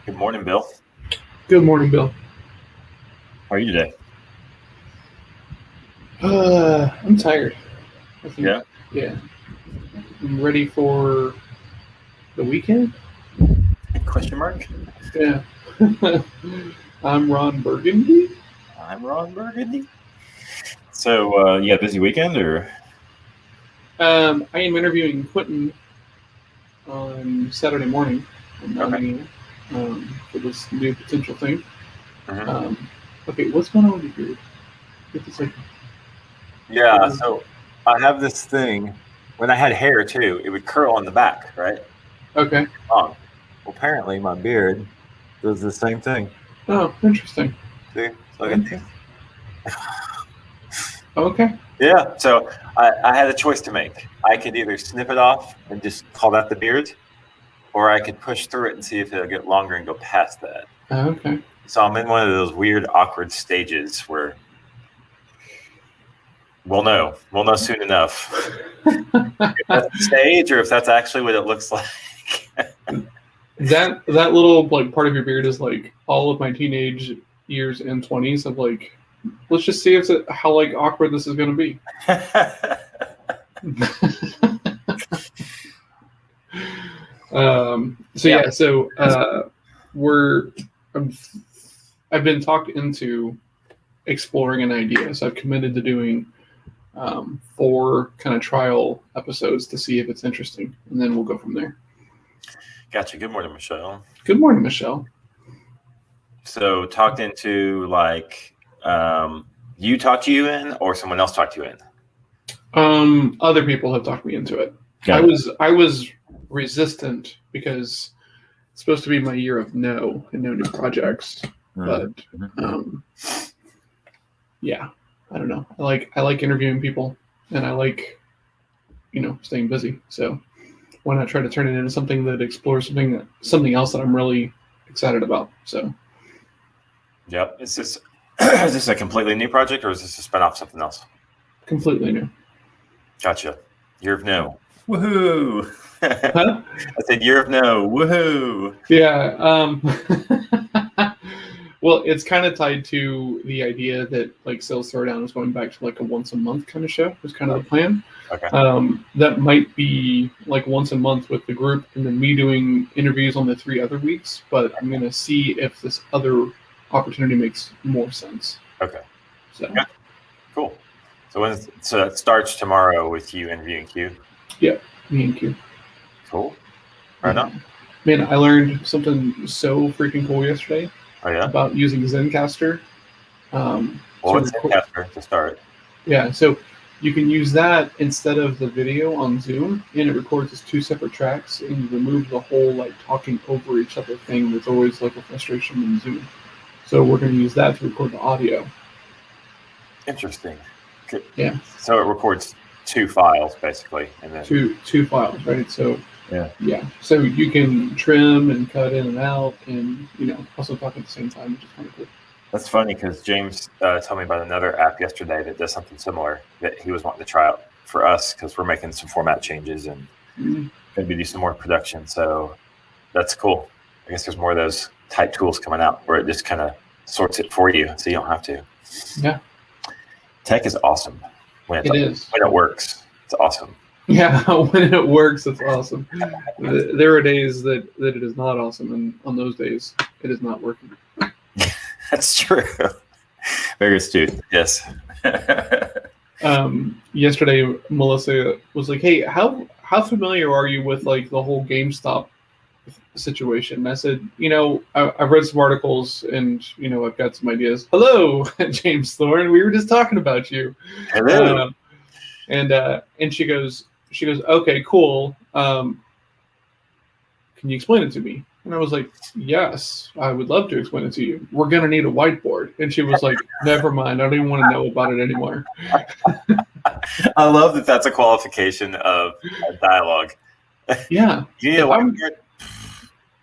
Good morning, Bill. Good morning, Bill. How are you today? I'm tired. I think. Yeah. Yeah. I'm ready for the weekend. Question mark? Yeah. I'm Ron Burgundy. I'm Ron Burgundy. So, you got a busy weekend, or? I am interviewing Quentin on Saturday morning at 9 a.m. For this new potential thing. Mhm. Okay, what's going on with your beard? Get this like. Yeah, so I have this thing. When I had hair, too, it would curl on the back, right? Okay. Well, apparently my beard does the same thing. Oh, interesting. See? Look at these. Okay. Yeah, so I had a choice to make. I could either snip it off and just call that the beard, or I could push through it and see if it'll get longer and go past that. Okay. So I'm in one of those weird, awkward stages where we'll know soon enough if that's the stage or if that's actually what it looks like. That little like part of your beard is like all of my teenage years and 20s of like, let's just see how like awkward this is going to be. I've been talked into exploring an idea, so I've committed to doing 4 kind of trial episodes to see if it's interesting, and then we'll go from there. Gotcha. Good morning, Michelle. Good morning, Michelle. So talked into like you talked you in, or someone else talked you in? Other people have talked me into it. I was resistant because it's supposed to be my year of no new projects. But yeah, I don't know. I like interviewing people, and I like staying busy. So why not try to turn it into something that explores something else that I'm really excited about? So yep. Is this a completely new project, or is this a spinoff of something else? Completely new. Gotcha. Year of no. Woohoo! Huh? I said year of no. Woohoo! Yeah. Well, it's kind of tied to the idea that like Sales Throwdown is going back to like a once a month kind of show. Is kind of the plan. Okay. That might be like once a month with the group, and then me doing interviews on the 3 other weeks. But I'm gonna see if this other opportunity makes more sense. Okay. So yeah. Cool. So it starts tomorrow with you interviewing Q? Yeah, me and Q. Cool. Right on. Man, I learned something so freaking cool yesterday. Oh, yeah? About using Zencastr. What's Zencastr to start? Yeah, so you can use that instead of the video on Zoom, and it records as 2 separate tracks, and you remove the whole like talking over each other thing that's always like a frustration in Zoom. So we're going to use that to record the audio. Interesting. Yeah. So it records 2 files basically, and then two files, right? So yeah. So you can trim and cut in and out, and also talk at the same time, which is kind of cool. That's funny because James told me about another app yesterday that does something similar that he was wanting to try out for us because we're making some format changes and maybe do some more production. So that's cool. I guess there's more of those type tools coming out where it just kind of sorts it for you, so you don't have to. Yeah. Tech is awesome when it works. It's awesome. Yeah, when it works, it's awesome. There are days that it is not awesome, and on those days, it is not working. That's true. Very astute. Yes. Yesterday, Melissa was like, "Hey, how familiar are you with like the whole GameStop situation?" And I said, I've read some articles, and I've got some ideas. Hello, James Thorne. We were just talking about you. Hello. And she goes, okay, cool. Can you explain it to me? And I was like, yes, I would love to explain it to you. We're going to need a whiteboard. And she was like, never mind. I don't even want to know about it anymore. I love that that's a qualification of a dialogue. Yeah.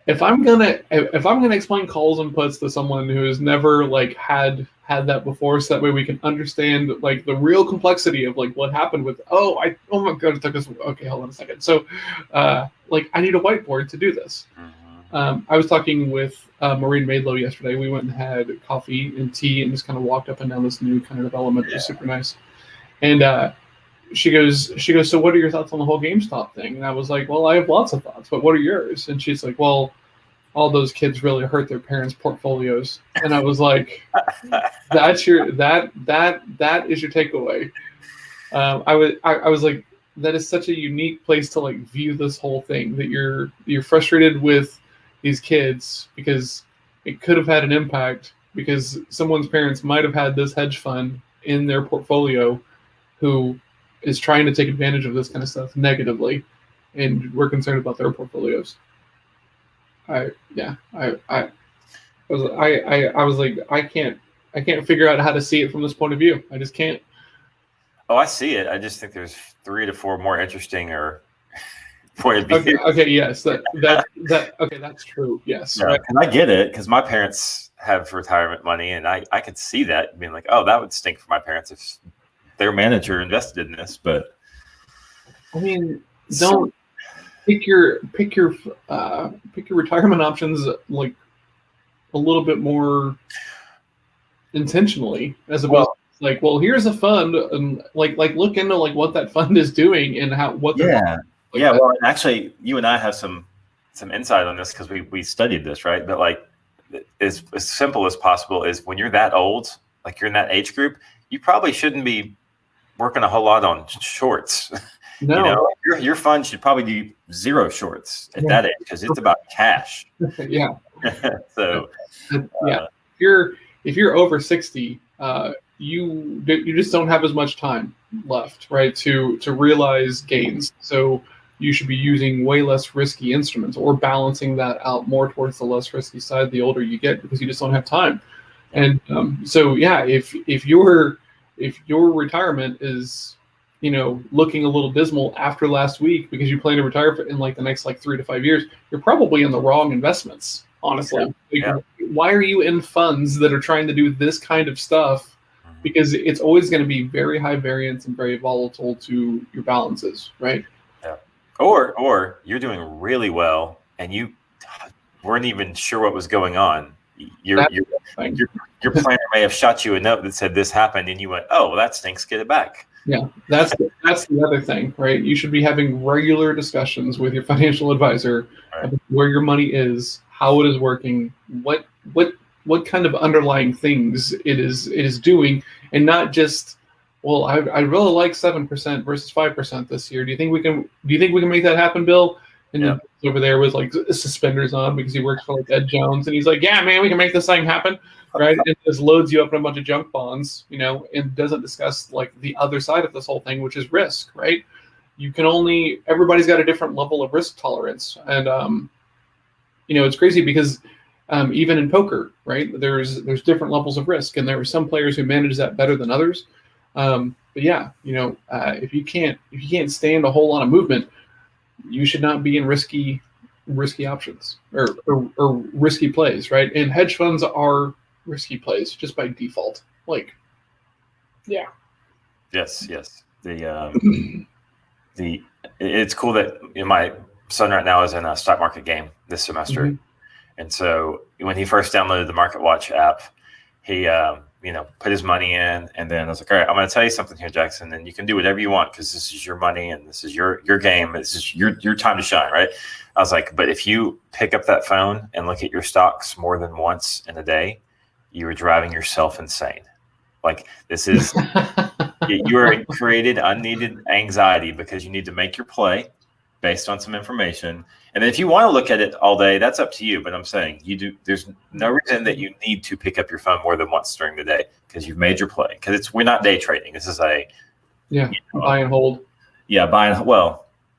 If I'm gonna explain calls and puts to someone who has never like had that before, so that way we can understand like the real complexity of like what happened with oh my god, it took us okay, hold on a second. So I need a whiteboard to do this. I was talking with Maureen Maidlow yesterday. We went and had coffee and tea and just kind of walked up and down this new kind of development. It was super nice. And she goes, so what are your thoughts on the whole GameStop thing? And I was like, well, I have lots of thoughts, but what are yours? And she's like, well, all those kids really hurt their parents' portfolios. And I was like, that is your takeaway. I was like, that is such a unique place to like view this whole thing, that you're frustrated with these kids because it could have had an impact because someone's parents might have had this hedge fund in their portfolio who is trying to take advantage of this kind of stuff negatively, and we're concerned about their portfolios. I was like, I can't figure out how to see it from this point of view. I just can't. Oh, I see it. I just think there's 3 to 4 more interesting or point of view. Okay, yes, okay, that's true. Yes, yeah, right. And I get it because my parents have retirement money, and I could see that being like, oh, that would stink for my parents if their manager invested in this. But I mean, don't pick your retirement options like a little bit more intentionally, as opposed to like, well, here's a fund, and like look into like what that fund is doing and how what. Well, actually, you and I have some insight on this because we studied this, right? But like, as simple as possible is when you're that old, like you're in that age group, you probably shouldn't be working a whole lot on shorts. No. You know, your fund should probably do 0 shorts at that age because it's about cash. Yeah. So if you're over 60, you just don't have as much time left, right, to realize gains. So you should be using way less risky instruments or balancing that out more towards the less risky side the older you get, because you just don't have time. And so yeah, if your retirement is, you know, looking a little dismal after last week because you plan to retire in like the next like 3 to 5 years, you're probably in the wrong investments, honestly. Why are you in funds that are trying to do this kind of stuff? Because it's always going to be very high variance and very volatile to your balances, right? Yeah. Or you're doing really well and you weren't even sure what was going on. Your planner may have shot you a note that said this happened, and you went, "Oh, well, that stinks. Get it back." Yeah, that's the other thing, right? You should be having regular discussions with your financial advisor about where your money is, how it is working, what kind of underlying things it is doing, and not just, well, I really like 7% versus 5% this year. Do you think we can make that happen, Bill? And then over there with like suspenders on because he works for like Ed Jones, and he's like, yeah, man, we can make this thing happen, right? And just loads you up in a bunch of junk bonds, you know, and doesn't discuss like the other side of this whole thing, which is risk, right? Everybody's got a different level of risk tolerance, and you know, it's crazy because even in poker, right, there's different levels of risk, and there are some players who manage that better than others. But yeah, you know, if you can't stand a whole lot of movement, you should not be in risky options or risky plays, right? And hedge funds are risky plays just by default. Like, yeah. Yes. It's cool that my son right now is in a stock market game this semester, and so when he first downloaded the Market Watch app, he put his money in, and then I was like, all right, I'm going to tell you something here, Jackson, and you can do whatever you want because this is your money and this is your game. This is your time to shine, right? I was like, but if you pick up that phone and look at your stocks more than once in a day, you are driving yourself insane. Like, this is you are created unneeded anxiety because you need to make your play based on some information. And then if you want to look at it all day, that's up to you. But I'm saying there's no reason that you need to pick up your phone more than once during the day because you've made your play. Because we're not day trading. This is buy and hold. Yeah,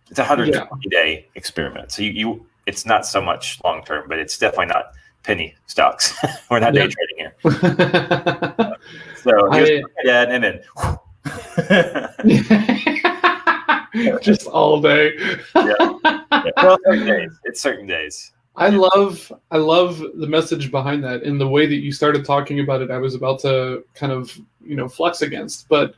it's a 120-day experiment. So it's not so much long term, but it's definitely not penny stocks. We're not day trading here. So here's my dad, and then just all day. Well, certain days. I love the message behind that, and the way that you started talking about it. I was about to kind of flex against, but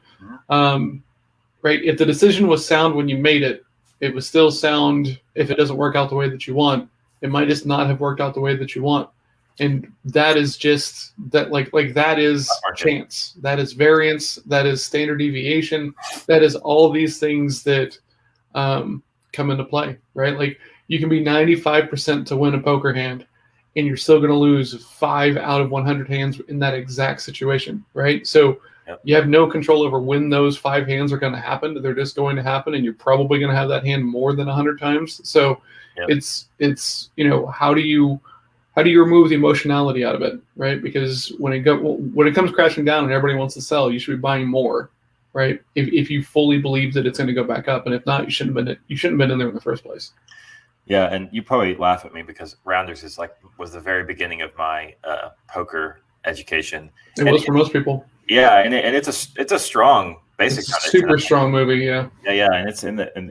right, if the decision was sound when you made it, it was still sound if it doesn't work out the way that you want It might just not have worked out the way that you want. And that is just that, like that is chance, that is variance, that is standard deviation, that is all these things that come into play, right? Like you can be 95% to win a poker hand, and you're still going to lose 5 out of 100 hands in that exact situation, right? So you have no control over when those 5 hands are going to happen. They're just going to happen, and you're probably going to have that hand more than 100 times. So it's how do you remove the emotionality out of it, right? Because when it comes crashing down and everybody wants to sell, you should be buying more, right? If you fully believe that it's going to go back up, and if not, you shouldn't have been in there in the first place. Yeah, and you probably laugh at me because Rounders was the very beginning of my poker education. It was for most people. Yeah, and it's a strong basic. It's a super strong movie. Yeah. Yeah, and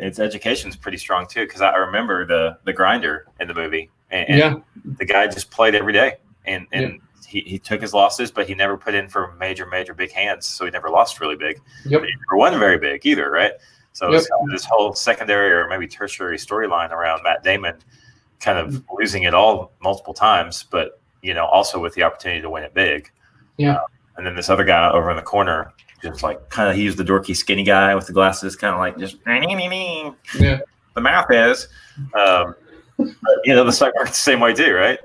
its education's pretty strong too. Because I remember the grinder in the movie, and the guy just played every day, and he took his losses, but he never put in for major big hands, so he never lost really big. Yep. But he never won very big either, right? So it's kind of this whole secondary or maybe tertiary storyline around Matt Damon kind of losing it all multiple times, but also with the opportunity to win it big. Yeah. And then this other guy over in the corner, just like kind of, he was the dorky skinny guy with the glasses, kind of like just yeah. The math is, but, the stock market's the same way too, right?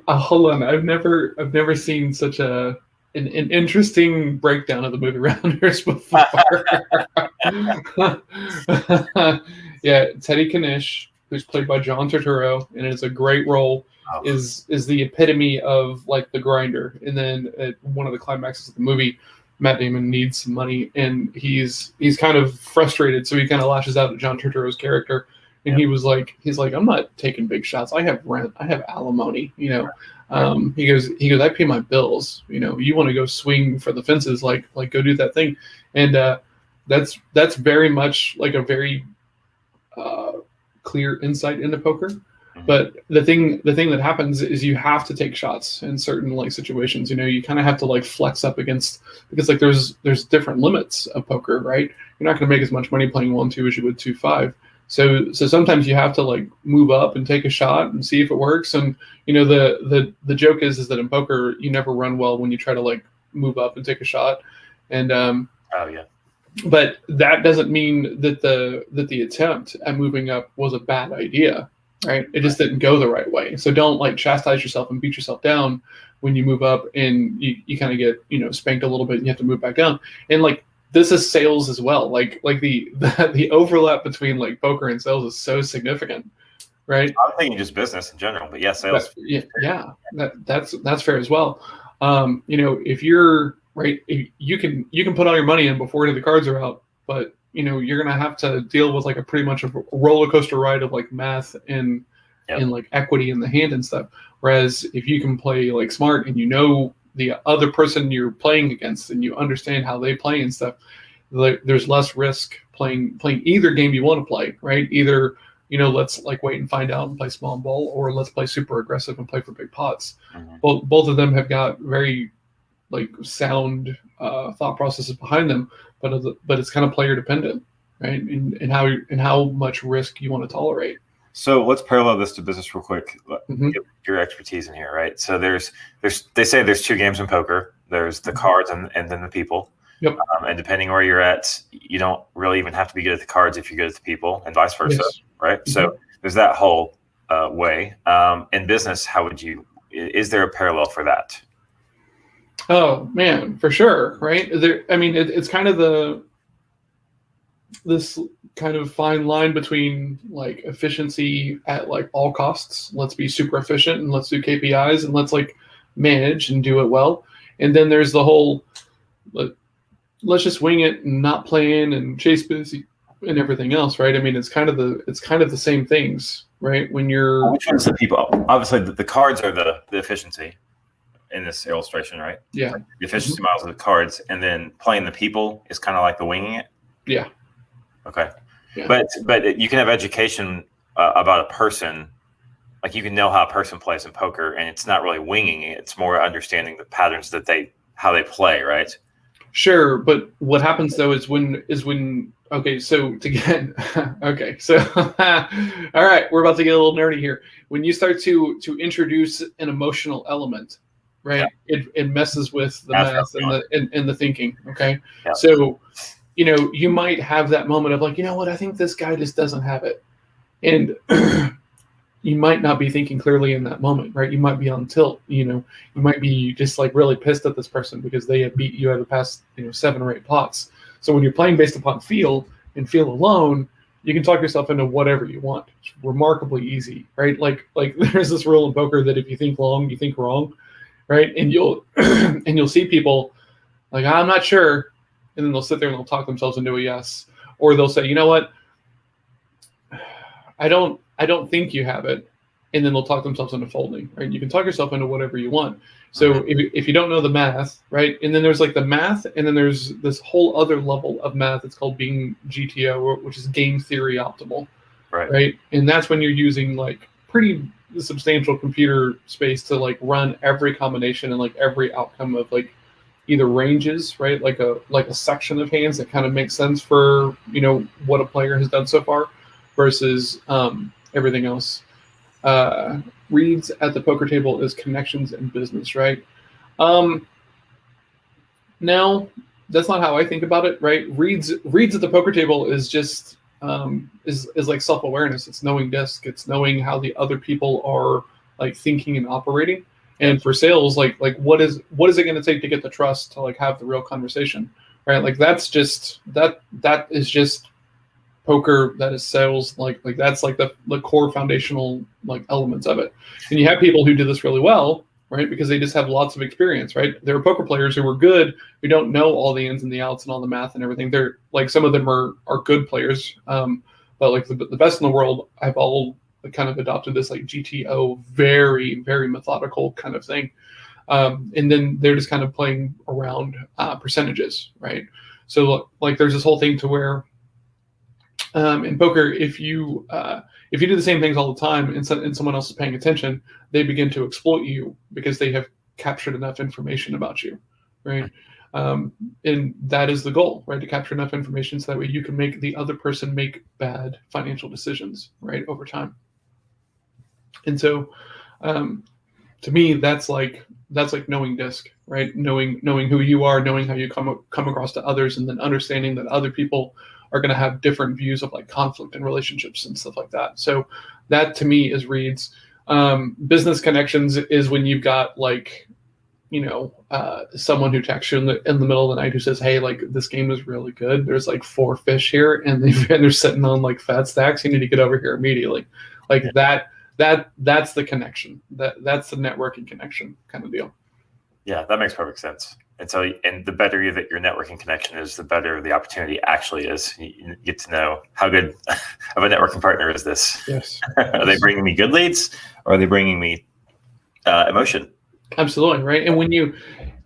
Hold on, I've never seen such an interesting breakdown of the movie Rounders before. Yeah, Teddy Kanish, who's played by John Turturro, and it's a great role. Is the epitome of like the grinder, and then at one of the climaxes of the movie, Matt Damon needs some money, and he's kind of frustrated, so he kind of lashes out at John Turturro's character, and he's like, I'm not taking big shots. I have rent, I have alimony, He goes, I pay my bills. You want to go swing for the fences, like go do that thing, and that's very much like a very clear insight into poker. But the thing that happens is you have to take shots in certain like situations. You kind of have to like flex up against, because like there's different limits of poker, right? You're not going to make as much money playing 1-2 as you would 2-5. So sometimes you have to like move up and take a shot and see if it works. And the joke is that in poker you never run well when you try to like move up and take a shot. And but that doesn't mean that the attempt at moving up was a bad idea. Right, it just didn't go the right way. So don't like chastise yourself and beat yourself down when you move up and you kind of get spanked a little bit and you have to move back down. And like this is sales as well. Like the overlap between like poker and sales is so significant, right? I'm thinking just business in general, but sales. That's fair as well. If you're right, you can put all your money in before any of the cards are out, but you're going to have to deal with like a pretty much a roller coaster ride of like math and like equity in the hand and stuff. Whereas if you can play like smart and the other person you're playing against and you understand how they play and stuff, there's less risk playing either game you want to play, right? Either, let's like wait and find out and play small ball, or let's play super aggressive and play for big pots. Mm-hmm. Both of them have got very like sound thought processes behind them. But it's kind of player dependent, right? And how much risk you want to tolerate. So let's parallel this to business real quick. Mm-hmm. Get your expertise in here, right? So they say there's 2 games in poker. There's the cards and then the people. Yep. And depending where you're at, you don't really even have to be good at the cards if you're good at the people, and vice versa, right? Mm-hmm. So there's that whole way. In business, is there a parallel for that? Oh man, for sure, right? It's kind of this kind of fine line between like efficiency at like all costs. Let's be super efficient and let's do KPIs and let's like manage and do it well. And then there's the whole let's just wing it and not play in and chase busy and everything else, right? It's kind of the same things, right? When you're which one's the people? Obviously, the cards are the efficiency in this illustration, right? Yeah. Like the efficiency models of the cards, and then playing the people is kind of like the winging it. Yeah. Okay. Yeah. But you can have education about a person, like you can know how a person plays in poker, and it's not really winging it. It's more understanding the patterns how they play, right? Sure, but what happens though is when Okay, so to get okay, so all right, we're about to get a little nerdy here. When you start to introduce an emotional element, right? Yeah. It messes with the That's where math and the thinking. Okay, Yeah. so you might have that moment of like, you know what, I think this guy just doesn't have it, and you might not be thinking clearly in that moment, right? You might be on tilt. You might be just like really pissed at this person because they have beat you out of the past 7 or 8 plots. So when you're playing based upon feel and feel alone, you can talk yourself into whatever you want. It's remarkably easy, right? Like there's this rule in poker that if you think long, you think wrong, right? And you'll and you'll see people like, I'm not sure, and then they'll sit there and they'll talk themselves into a yes, or they'll say, you know what, I don't think you have it, and then they'll talk themselves into folding, right? You can talk yourself into whatever you want. So if you don't know the math, right, and then there's like the math, and then there's this whole other level of math. It's called being GTO, which is game theory optimal, right? And that's when you're using like pretty substantial computer space to like run every combination and like every outcome of like either ranges, right, like a section of hands that kind of makes sense for what a player has done so far, versus everything else. Reads at the poker table is connections and business, right? Now, that's not how I think about it, right? Reads at the poker table is just is like self-awareness. It's knowing disc. It's knowing how the other people are like thinking and operating. And for sales, like what is it going to take to get the trust to like have the real conversation, right? Like that is just poker. That is sales. Like that's like the core foundational like elements of it. And you have people who do this really well, right? Because they just have lots of experience, right? There are poker players who are good, who don't know all the ins and the outs and all the math and everything. They're like, some of them are good players, but like the best in the world, I've all kind of adopted this like GTO, very, very methodical kind of thing. And then they're just kind of playing around percentages, right? So like there's this whole thing to where in poker, if you do the same things all the time and someone else is paying attention, they begin to exploit you because they have captured enough information about you, right? And that is the goal, right? To capture enough information so that way you can make the other person make bad financial decisions, right, over time. And so, to me, that's like knowing disc, right? Knowing who you are, knowing how you come across to others, and then understanding that other people are going to have different views of like conflict and relationships and stuff like that. So that to me is reads. Business connections is when you've got like, someone who texts you in the middle of the night who says, hey, like this game is really good. There's like 4 fish here and they're sitting on like fat stacks. You need to get over here immediately. Like that's the connection. That's the networking connection kind of deal. Yeah, that makes perfect sense. And so, and the better that your networking connection is, the better the opportunity actually is. You get to know how good of a networking partner is this. Yes. Are they bringing me good leads, or are they bringing me emotion? Absolutely, right. And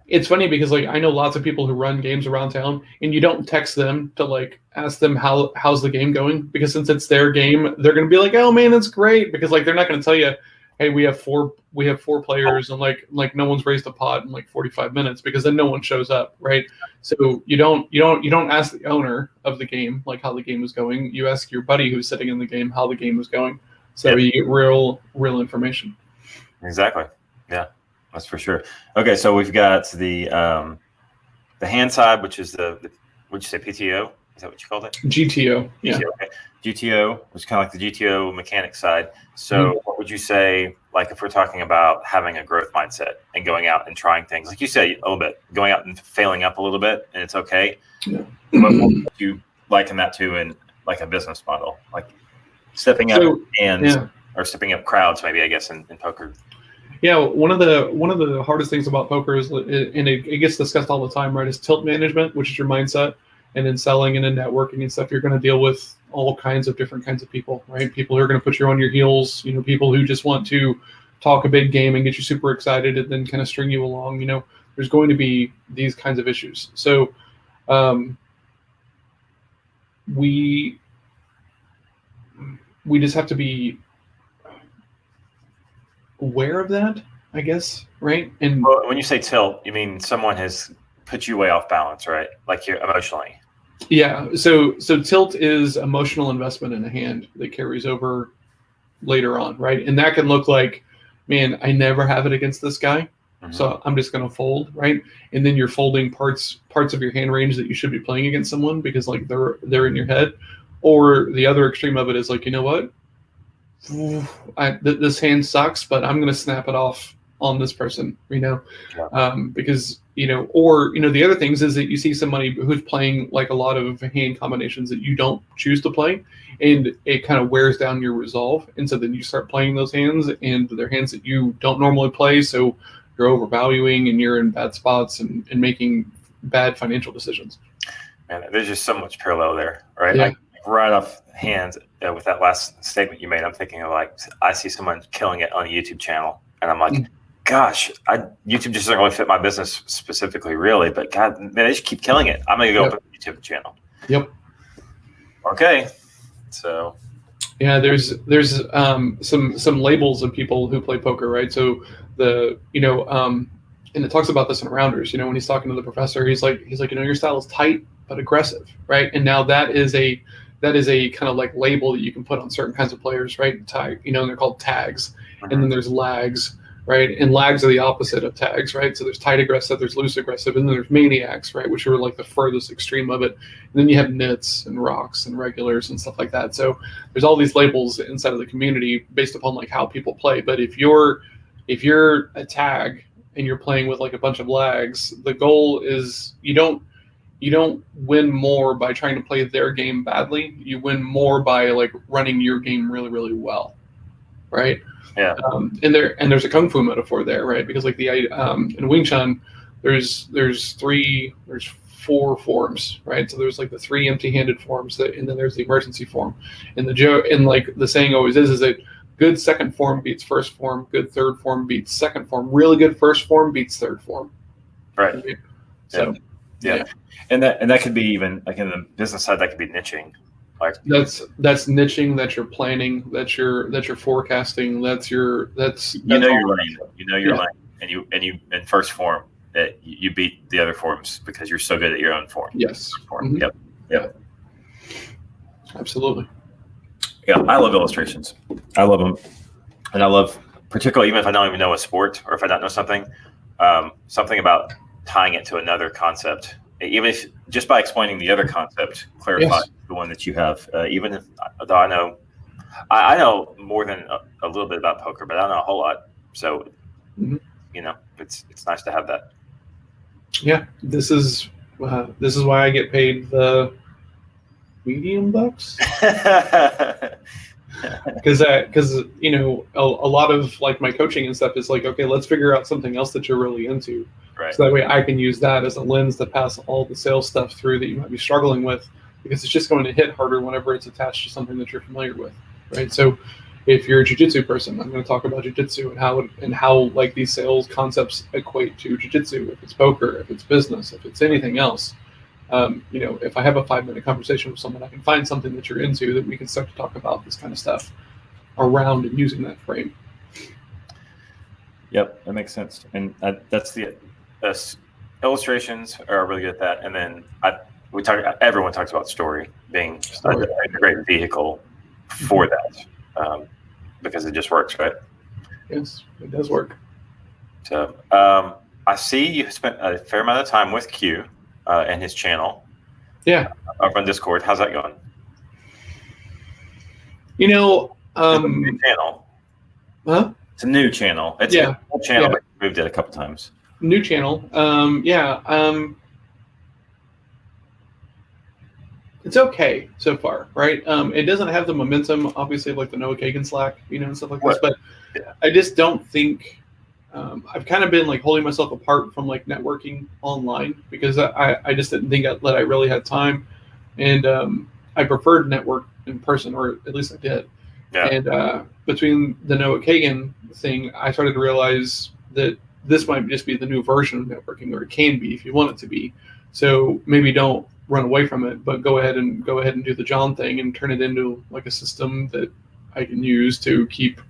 it's funny because like I know lots of people who run games around town, and you don't text them to like ask them how's the game going, because since it's their game, they're going to be like, oh man, that's great, because like they're not going to tell you, hey, we have four players and like no one's raised a pot in like 45 minutes, because then no one shows up, right? So you don't ask the owner of the game like how the game is going. You ask your buddy who's sitting in the game how the game is going, so you get real information. Exactly. Yeah, that's for sure. Okay, so we've got the hand side, which is what'd you say, PTO? Is that what you called it? GTO. Yeah. GTO, okay. GTO was kind of like the GTO mechanic side. So what would you say, like if we're talking about having a growth mindset and going out and trying things, like you said a little bit, going out and failing up a little bit, and it's okay. Yeah. What would you liken that to in like a business model, like stepping up or stepping up crowds, maybe, I guess, in poker? Yeah, one of the hardest things about poker is, and it gets discussed all the time, right, is tilt management, which is your mindset. And then selling and then networking and stuff, you're going to deal with all kinds of different kinds of people, right? People who are going to put you on your heels, people who just want to talk a big game and get you super excited and then kind of string you along. There's going to be these kinds of issues. So we just have to be aware of that, I guess, right? And when you say tilt, you mean someone has put you way off balance, right? Like you're emotionally. Yeah. So tilt is emotional investment in a hand that carries over later on, right? And that can look like, man, I never have it against this guy, so I'm just going to fold, right? And then you're folding parts of your hand range that you should be playing against someone because like they're in your head. Or the other extreme of it is like, you know what? This hand sucks, but I'm going to snap it off on this person, because, or, the other things is that you see somebody who's playing like a lot of hand combinations that you don't choose to play, and it kind of wears down your resolve. And so then you start playing those hands, and they're hands that you don't normally play. So you're overvaluing and you're in bad spots and making bad financial decisions. Man, there's just so much parallel there, right? Yeah. Like right off hands with that last statement you made, I'm thinking of like, I see someone killing it on a YouTube channel, and I'm like, gosh, YouTube just doesn't really fit my business specifically, really. But God, man, they just keep killing it. I'm going to go open a YouTube channel. Yep. Okay. So. Yeah, there's some labels of people who play poker, right? So and it talks about this in Rounders. When he's talking to the professor, he's like, your style is tight but aggressive, right? And now that is a kind of like label that you can put on certain kinds of players, right? And they're called tags, and then there's lags, right? And lags are the opposite of tags, right? So there's tight aggressive, there's loose aggressive, and then there's maniacs, right? Which are like the furthest extreme of it. And then you have nits and rocks and regulars and stuff like that. So there's all these labels inside of the community based upon like how people play. But if you're a tag and you're playing with like a bunch of lags, the goal is you don't win more by trying to play their game badly. You win more by like running your game really, really well, right? Yeah. And there's a kung fu metaphor there, right? Because like in Wing Chun, there's four forms, right? So there's like the three empty-handed forms and then there's the emergency form. And like the saying always is that good second form beats first form, good third form beats second form, really good first form beats third form. Right. So yeah. And that could be even like in the business side, that could be niching. Like that's niching, that's your planning, that's your forecasting, that's your your lane. Your lane, and you in first form that you beat the other forms because you're so good at your own form. Yes. Form. Mm-hmm. Yep. Absolutely. Yeah, I love illustrations. I love them, and I love particularly even if I don't even know a sport or if I don't know something about tying it to another concept. Even if just by explaining the other concept, clarify the one that you have. Even if though I know more than a little bit about poker, but I don't know a whole lot. So, it's nice to have that. Yeah, this is why I get paid the medium bucks. Because a lot of like my coaching and stuff is like, okay, let's figure out something else that you're really into. Right. So that way I can use that as a lens to pass all the sales stuff through that you might be struggling with, because it's just going to hit harder whenever it's attached to something that you're familiar with, right? So if you're a jiu-jitsu person, I'm going to talk about jiu-jitsu and how like these sales concepts equate to jiu-jitsu, if it's poker, if it's business, if it's anything else. If I have a 5-minute conversation with someone, I can find something that you're into that we can start to talk about this kind of stuff around and using that frame. Yep, that makes sense. And that's the illustrations are really good at that. And then everyone talks about story being a great vehicle for that because it just works, right? Yes, it does work. So I see you spent a fair amount of time with Q and his channel. Yeah. Over on Discord. How's that going? It's a new channel. Huh? It's a new channel. It's a old channel, but moved it a couple times. New channel. It's okay so far, right? It doesn't have the momentum, obviously, like the Noah Kagan Slack, and stuff like this. But I just don't think I've kind of been like holding myself apart from like networking online because I just didn't think that I really had time, and I preferred network in person, or at least I did. Yeah. And between the Noah Kagan thing, I started to realize that this might just be the new version of networking, or it can be if you want it to be. So maybe don't run away from it, but go ahead and do the John thing and turn it into like a system that I can use to keep,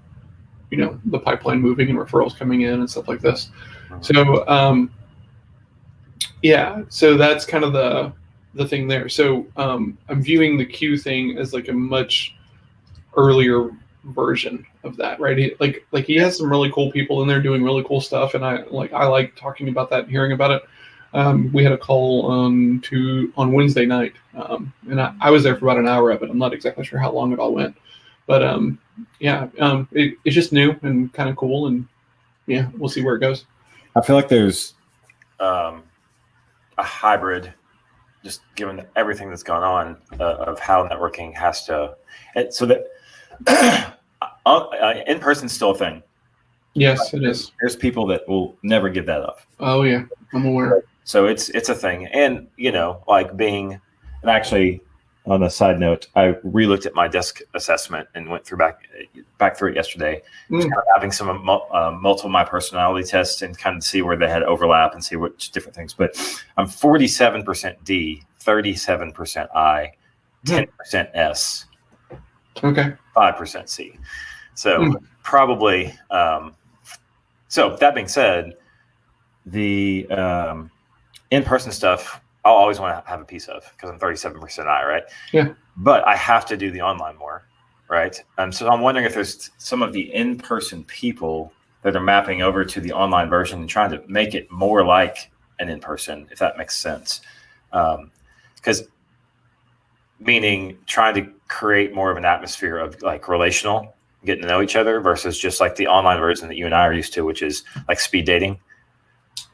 the pipeline moving and referrals coming in and stuff like this. So, so that's kind of the thing there. So I'm viewing the Q thing as like a much earlier version of that, right? He has some really cool people in there doing really cool stuff, and I like talking about that and hearing about it. We had a call on Wednesday night, and I was there for about an hour of it. I'm not exactly sure how long it all went, but it's just new and kind of cool, and yeah, we'll see where it goes. I feel like there's a hybrid, just given everything that's gone on, of how networking has to, and so that in person's still a thing. Yes, it is. There's people that will never give that up. Oh yeah, I'm aware. So it's a thing, and like being, and actually, on a side note, I re-looked at my desk assessment and went back through it yesterday. Just kind of having some multiple my personality tests and kind of see where they had overlap and see which different things. But I'm 47% D, 37% I, 10% S, okay, 5% C. So probably. So that being said, the in-person stuff I'll always want to have a piece of because I'm 37% I, right? Yeah. But I have to do the online more, right? So I'm wondering if there's some of the in-person people that are mapping over to the online version and trying to make it more like an in-person, if that makes sense. Because meaning trying to create more of an atmosphere of like relational, getting to know each other versus just like the online version that you and I are used to, which is like speed dating.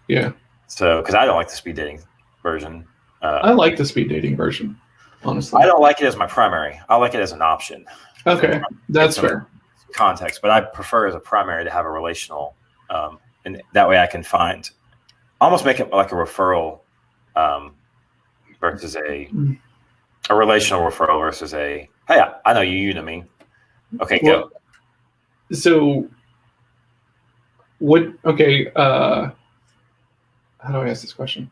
Yeah. So, because I don't like the speed dating version. I like the speed dating version, honestly. I don't like it as my primary. I like it as an option. Okay, that's fair. Context, but I prefer as a primary to have a relational, and that way I can almost make it like a referral versus a relational referral versus a, hey, I know you know me. Okay, go. So, okay, how do I ask this question?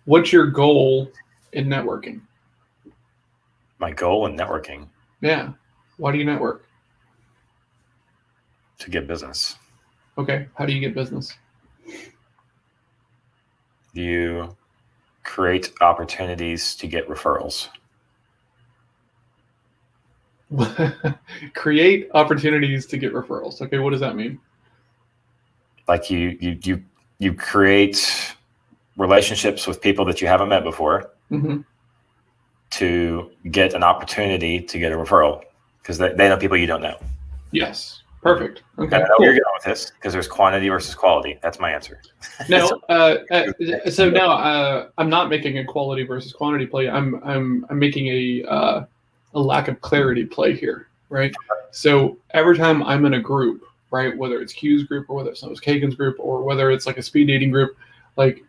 What's your goal in networking? My goal in networking? Yeah. Why do you network? To get business. Okay. How do you get business? You create opportunities to get referrals. Create opportunities to get referrals. Okay, what does that mean? Like you create relationships with people that you haven't met before to get an opportunity to get a referral because they know people you don't know. Yes. Perfect. Okay. I know where you're going with this because there's quantity versus quality. That's my answer. No. So now I'm not making a quality versus quantity play. I'm making a lack of clarity play here, right? So every time I'm in a group, right, whether it's Q's group or whether it's Kagan's group or whether it's like a speed dating group, like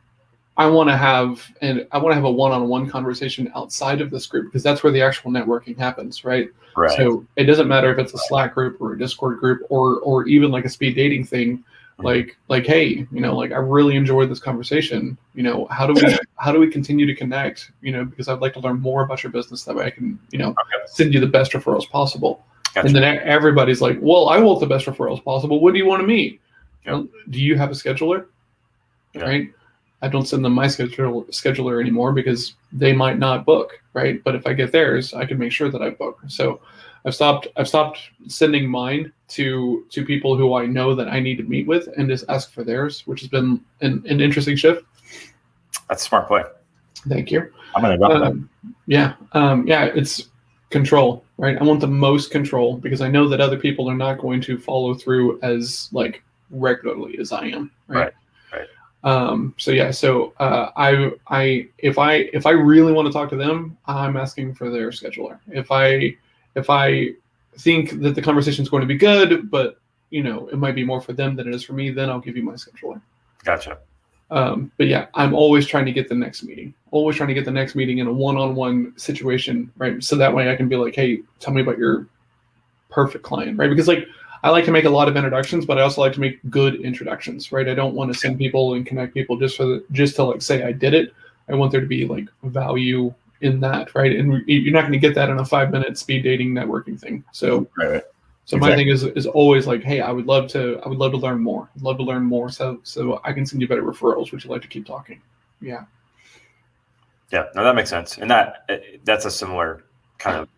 I want to have a one-on-one conversation outside of this group because that's where the actual networking happens, right? Right. So it doesn't matter if it's a Slack group or a Discord group or even like a speed dating thing. Like, hey, like I really enjoyed this conversation. How do we continue to connect? Because I'd like to learn more about your business. That way I can, send you the best referrals possible. Gotcha. And then everybody's like, well, I want the best referrals possible. What do you want to meet? Yep. Do you have a scheduler? Yep. Right. I don't send them my scheduler anymore because they might not book, right? But if I get theirs, I can make sure that I book. So I've stopped sending mine to people who I know that I need to meet with and just ask for theirs, which has been an interesting shift. That's a smart play. Thank you. I'm going to adopt that. Yeah, it's control, right? I want the most control because I know that other people are not going to follow through as like regularly as I am, right? So if I really want to talk to them, I'm asking for their scheduler. If I think that the conversation is going to be good, but it might be more for them than it is for me, then I'll give you my scheduler. Gotcha. But yeah, I'm always trying to get the next meeting. Always trying to get the next meeting in a one-on-one situation, right? So that way I can be like, hey, tell me about your perfect client, right? Because like I like to make a lot of introductions, but I also like to make good introductions, right? I don't want to send people and connect people just to like say I did it. I want there to be like value in that, right? And you're not going to get that in a 5-minute speed dating networking thing. So, right. So my thing is always like, hey, I would love to learn more. I'd love to learn more, so I can send you better referrals. Would you like to keep talking? Yeah. Yeah, no, that makes sense. And that's a similar kind of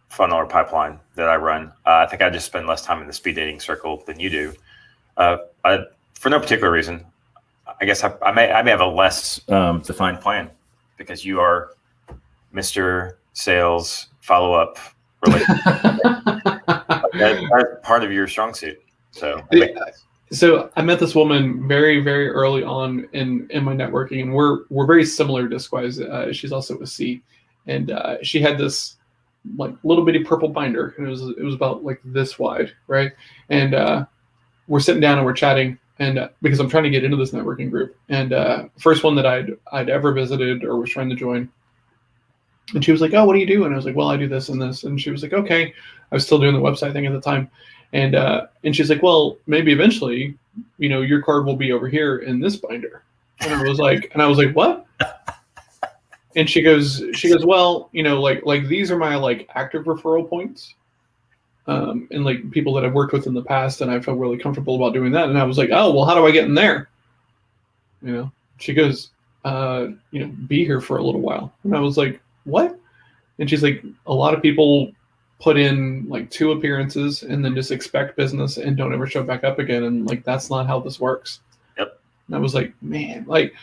funnel or pipeline that I run. I think I just spend less time in the speed dating circle than you do. For no particular reason. I guess I may have a less defined plan because you are Mr. Sales follow-up relationship. That's part of your strong suit. So So I met this woman very, very early on in my networking, and we're very similar disc-wise. She's also a C, and she had this like little bitty purple binder, and it was about like this wide, right? And we're sitting down and we're chatting, and because I'm trying to get into this networking group, and first one that I'd ever visited or was trying to join. And she was like, "Oh, what do you do?" And I was like, "Well, I do this and this." And she was like, "Okay." I was still doing the website thing at the time. And she's like, "Well, maybe eventually, your card will be over here in this binder." And I was like, "What?" And she goes, "Well, like these are my like active referral points. And like people that I've worked with in the past, and I felt really comfortable about doing that." And I was like, "Oh, well, how do I get in there?" She goes, "Be here for a little while." And I was like, "What?" And she's like, "A lot of people put in like 2 appearances and then just expect business and don't ever show back up again. And like, that's not how this works." Yep. And I was like, man, like,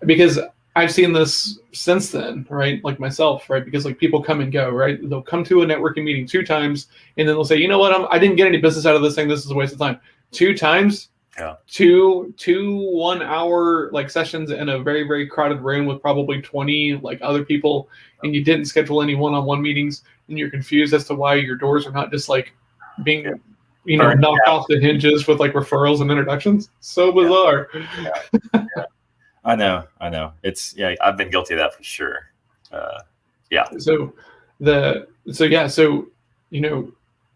because I've seen this since then, right? Like myself, right? Because like people come and go, right? They'll come to a networking meeting 2 times and then they'll say, "You know what? I didn't get any business out of this thing. This is a waste of time." 2 times. Yeah. 2 1-hour like sessions in a very, very crowded room with probably 20 like other people, and you didn't schedule any one-on-one meetings, and you're confused as to why your doors are not just like being knocked off the hinges with like referrals and introductions. So bizarre. Yeah. I know. It's I've been guilty of that for sure. So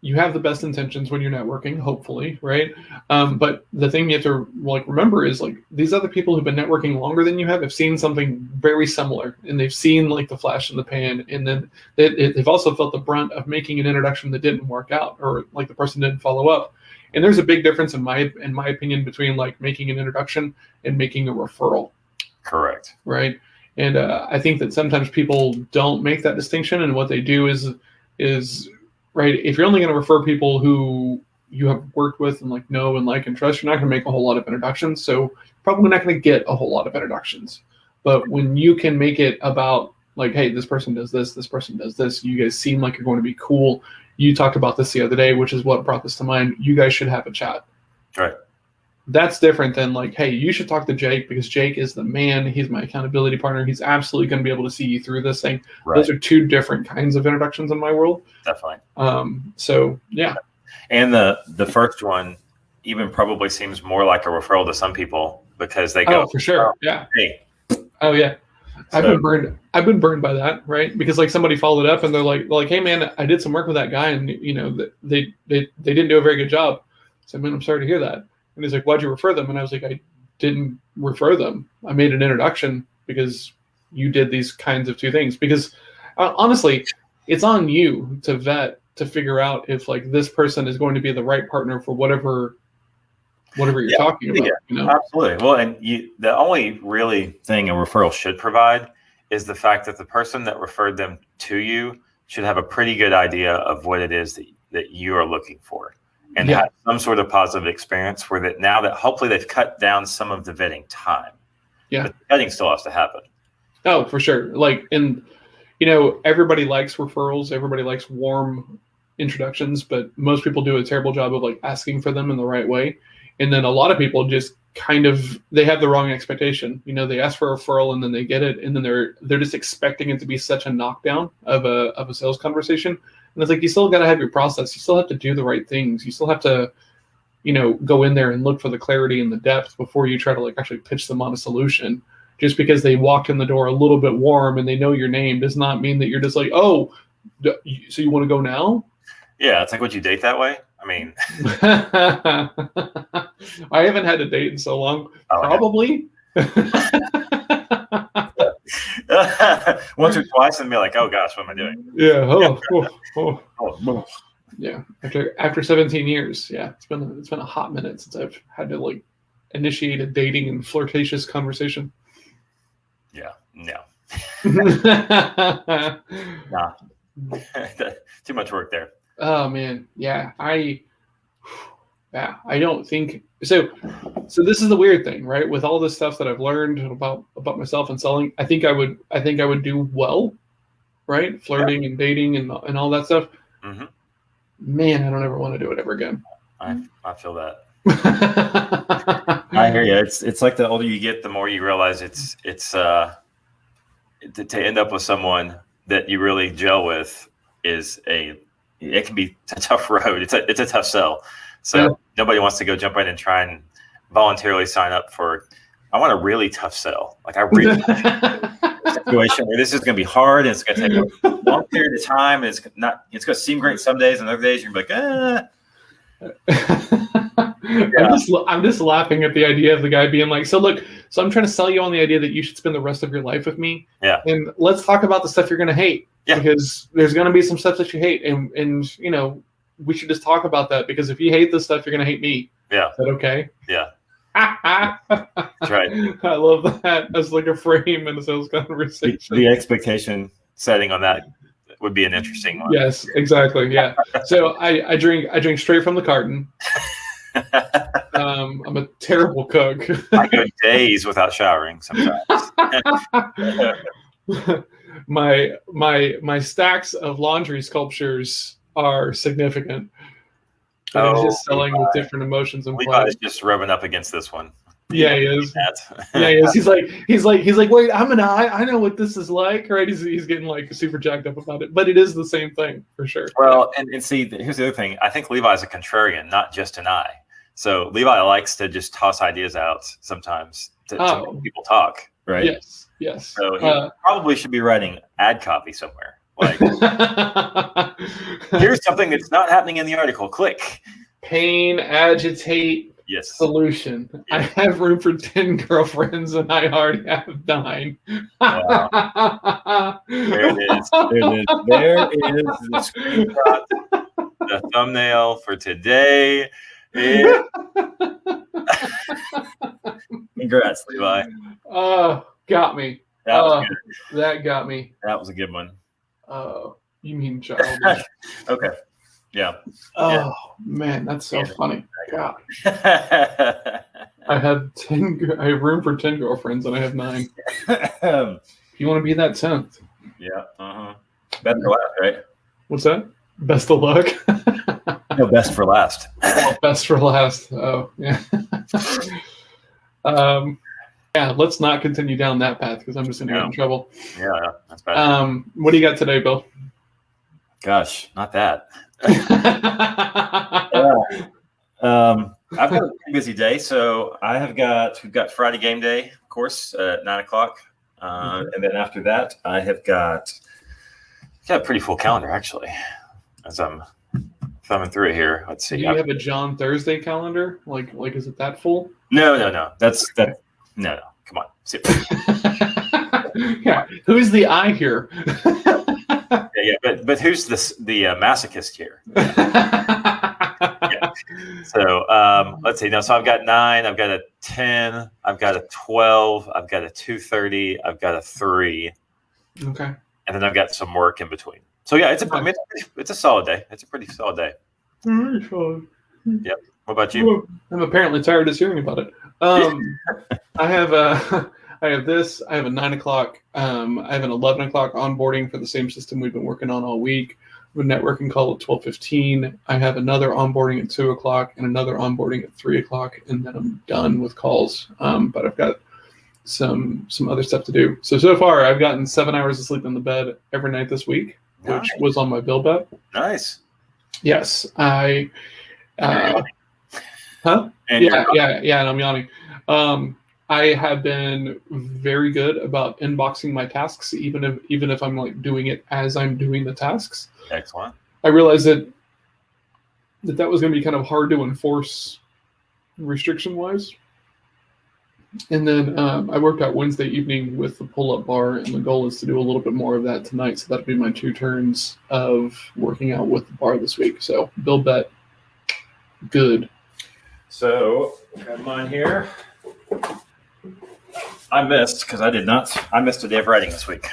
you have the best intentions when you're networking, hopefully, right? But the thing you have to like remember is like these other people who've been networking longer than you have seen something very similar, and they've seen like the flash in the pan, and then they've also felt the brunt of making an introduction that didn't work out, or like the person didn't follow up. And there's a big difference in my opinion between like making an introduction and making a referral. Correct. Right. And I think that sometimes people don't make that distinction, and what they do is right, if you're only going to refer people who you have worked with and like know and like and trust, you're not going to make a whole lot of introductions. So probably not going to get a whole lot of introductions. But when you can make it about like, hey, this person does this person does this, you guys seem like you're going to be cool. You talked about this the other day, which is what brought this to mind. You guys should have a chat. Right. That's different than like, hey, you should talk to Jake because Jake is the man. He's my accountability partner. He's absolutely going to be able to see you through this thing. Right. Those are 2 different kinds of introductions in my world. Definitely. So yeah. And the first one even probably seems more like a referral to some people because they go, "Oh, for sure, yeah, hey, oh yeah." So, I've been burned by that, right? Because like somebody followed up and they're like, "Hey man, I did some work with that guy, and they didn't do a very good job." So, "Man, I'm sorry to hear that." And he's like, "Why'd you refer them?" And I was like, "I didn't refer them. I made an introduction because you did these kinds of 2 things." Because honestly, it's on you to vet, to figure out if like this person is going to be the right partner for whatever you're talking about. Absolutely. Well, and the only really thing a referral should provide is the fact that the person that referred them to you should have a pretty good idea of what it is that you are looking for, and have some sort of positive experience where that now that hopefully they've cut down some of the vetting time. Yeah. But the vetting still has to happen. Oh, for sure. Like, and everybody likes referrals. Everybody likes warm introductions, but most people do a terrible job of like asking for them in the right way. And then a lot of people just kind of, they have the wrong expectation. They ask for a referral and then they get it, and then they're just expecting it to be such a knockdown of a sales conversation. And it's like, you still got to have your process. You still have to do the right things. You still have to, go in there and look for the clarity and the depth before you try to like actually pitch them on a solution. Just because they walked in the door a little bit warm and they know your name does not mean that you're just like, "Oh, so you want to go now?" Yeah, it's like, would you date that way? I mean, I haven't had a date in so long. Probably. Once or twice and be like, "Oh gosh, what am I doing?" Yeah. Yeah. After 17 years, yeah, it's been a hot minute since I've had to like initiate a dating and flirtatious conversation. Yeah. No. Nah, too much work there. Oh man, yeah. I don't think so. So this is the weird thing, right? With all this stuff that I've learned about myself and selling, I think I would do well, right? Flirting and dating and all that stuff. Mm-hmm. Man, I don't ever want to do it ever again. I feel that. I hear you. It's like the older you get, the more you realize it's to end up with someone that you really gel with it can be a tough road. It's a tough sell. So nobody wants to go jump in and try and voluntarily sign up for. I want a really tough sell. Like I really situation where this is going to be hard and it's going to take a long period of time. And it's going to seem great some days, and other days you're like, I'm just laughing at the idea of the guy being like, so I'm trying to sell you on the idea that you should spend the rest of your life with me. Yeah. And let's talk about the stuff you're going to hate. Yeah. Because there's going to be some stuff that you hate. And we should just talk about that, because if you hate this stuff, you're going to hate me. Yeah. Is that okay? Yeah. That's right. I love that as like a frame in a sales conversation. The expectation setting on that would be an interesting one. Yes, exactly. Yeah. So I drink straight from the carton. I'm a terrible cook. I go days without showering sometimes. my stacks of laundry sculptures are significant. He's just selling with different emotions and Levi is just rubbing up against this one. Yeah, he is. Yeah, he is. He's like, wait, I know what this is like, right? He's getting like super jacked up about it, but it is the same thing for sure. Well, and see, here's the other thing. I think Levi's a contrarian, not just an eye. So Levi likes to just toss ideas out sometimes to make people talk, right? Yes. So he probably should be writing ad copy somewhere. Like, here's something that's not happening in the article. Click. Pain, agitate, solution. Yeah. I have room for 10 girlfriends and I already have 9. Wow. There it is. There is the screenshot, the thumbnail for today. Congrats, Levi. Got me. That got me. That was a good one. You mean childish? Okay. Yeah. Oh man, that's so funny. God. I have room for 10 girlfriends and I have 9. You want to be that 10th? Yeah. Best for last, right? What's that? Best of luck. No, best for last. Best for last. Oh yeah. Yeah, let's not continue down that path because I'm just going to get in trouble. Yeah, that's bad. What do you got today, Bill? Gosh, not that. I've got a pretty busy day, so we've got Friday game day, of course, at 9:00, and then after that, I have got a pretty full calendar actually. As I'm thumbing through it here, let's see. Do you have a John Thursday calendar? Like is it that full? No. That's that. No. Come on. Yeah. Who's the I here? Yeah. But who's the masochist here? Yeah. So let's see. Now, so I've got 9. I've got a 10. I've got a 12. I've got a 2:30. I've got a 3. Okay. And then I've got some work in between. So yeah, it's a solid day. It's a pretty solid day. Very solid. Yep. What about you? I'm apparently tired of hearing about it. I have this. I have a 9:00. I have an 11:00 onboarding for the same system we've been working on all week. I have a networking call at 12:15. I have another onboarding at 2:00 and another onboarding at 3:00, and then I'm done with calls. But I've got some other stuff to do. So far, I've gotten 7 hours of sleep in the bed every night this week, which was on my BIL bet. Nice. Yes, I. Huh? And I'm yawning. I have been very good about inboxing my tasks, even if I'm like doing it as I'm doing the tasks. Excellent. I realized that was going to be kind of hard to enforce restriction-wise. And then I worked out Wednesday evening with the pull-up bar, and the goal is to do a little bit more of that tonight. So that'll be my 2 turns of working out with the bar this week. So BIL bet, good. So got mine here. I missed because I did not. I missed a day of writing this week.